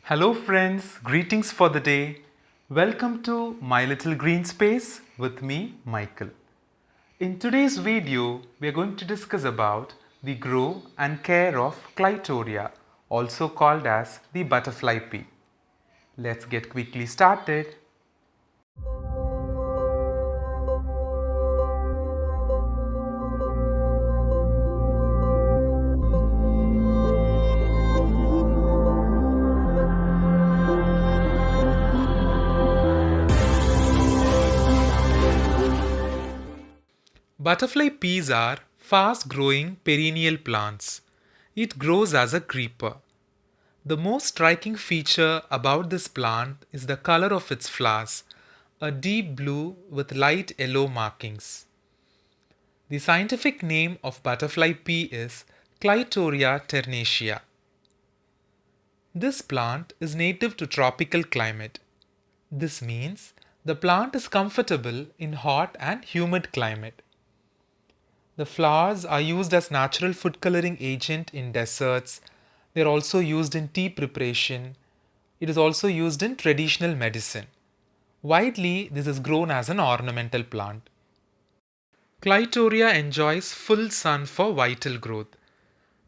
Hello friends, greetings for the day. Welcome to My Little Green Space with me, Michael. In today's video, we are going to discuss about the grow and care of Clitoria, also called as the butterfly pea. Let's get quickly started. Butterfly peas are fast growing perennial plants. It grows as a creeper. The most striking feature about this plant is the color of its flowers, a deep blue with light yellow markings. The scientific name of butterfly pea is Clitoria ternacea. This plant is native to tropical climate. This means the plant is comfortable in hot and humid climate. The flowers are used as natural food coloring agent in desserts. They are also used in tea preparation. It is also used in traditional medicine. Widely, this is grown as an ornamental plant. Clitoria enjoys full sun for vital growth.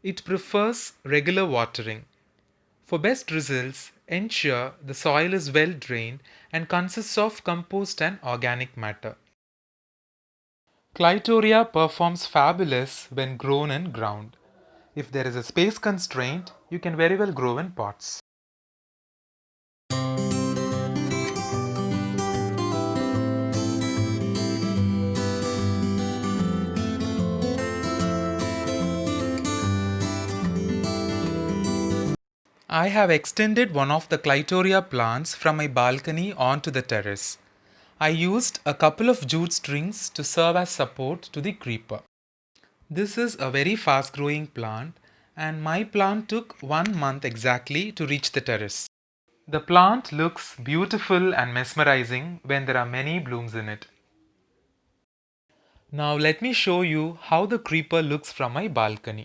It prefers regular watering. For best results, ensure the soil is well drained and consists of compost and organic matter. Clitoria performs fabulous when grown in ground. If there is a space constraint, you can very well grow in pots. I have extended one of the Clitoria plants from my balcony onto the terrace. I used a couple of jute strings to serve as support to the creeper. This is a very fast growing plant, and my plant took 1 month exactly to reach the terrace. The plant looks beautiful and mesmerizing when there are many blooms in it. Now let me show you how the creeper looks from my balcony.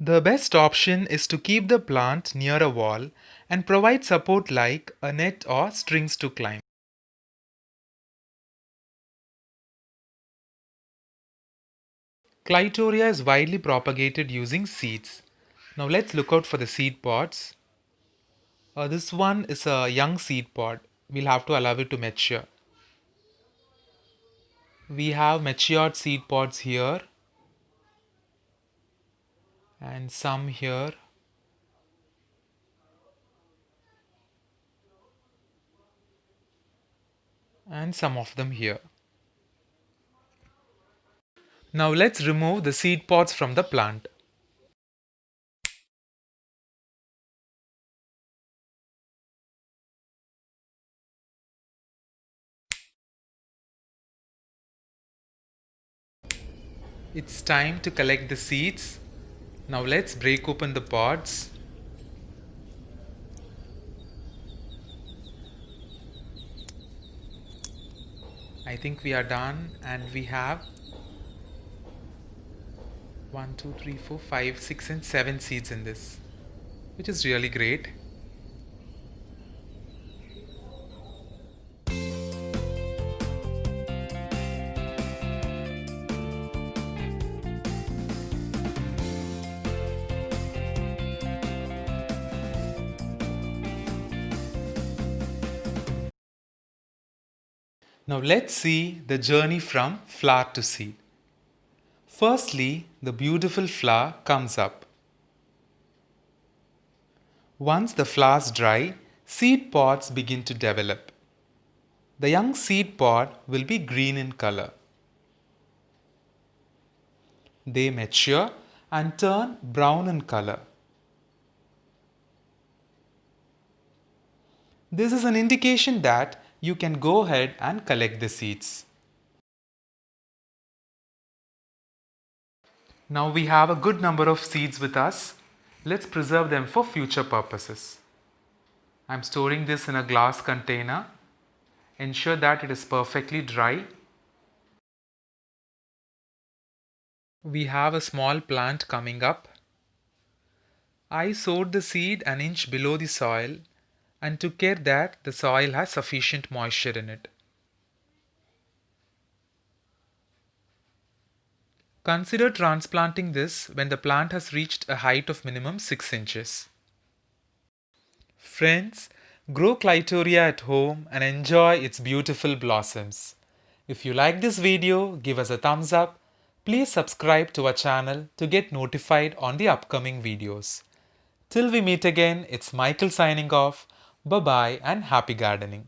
The best option is to keep the plant near a wall and provide support like a net or strings to climb. Clitoria is widely propagated using seeds. Now let's look out for the seed pods. This one is a young seed pod. We'll have to allow it to mature. We have matured seed pods here and some here. And some of them here. Now let's remove the seed pods from the plant. It's time to collect the seeds. Now let's break open the pods. I think we are done, and we have 1, 2, 3, 4, 5, 6 and 7 seeds in this, which is really great. Now let's see the journey from flower to seed. Firstly, the beautiful flower comes up. Once the flowers dry, seed pods begin to develop. The young seed pod will be green in color. They mature and turn brown in color. This is an indication that you can go ahead and collect the seeds. Now we have a good number of seeds with us. Let's preserve them for future purposes. I'm storing this in a glass container. Ensure that it is perfectly dry. We have a small plant coming up. I sowed the seed an inch below the soil and took care that the soil has sufficient moisture in it. Consider transplanting this when the plant has reached a height of minimum 6 inches. Friends, grow Clitoria at home and enjoy its beautiful blossoms. If you like this video, give us a thumbs up. Please subscribe to our channel to get notified on the upcoming videos. Till we meet again, it's Michael signing off. Bye bye and happy gardening.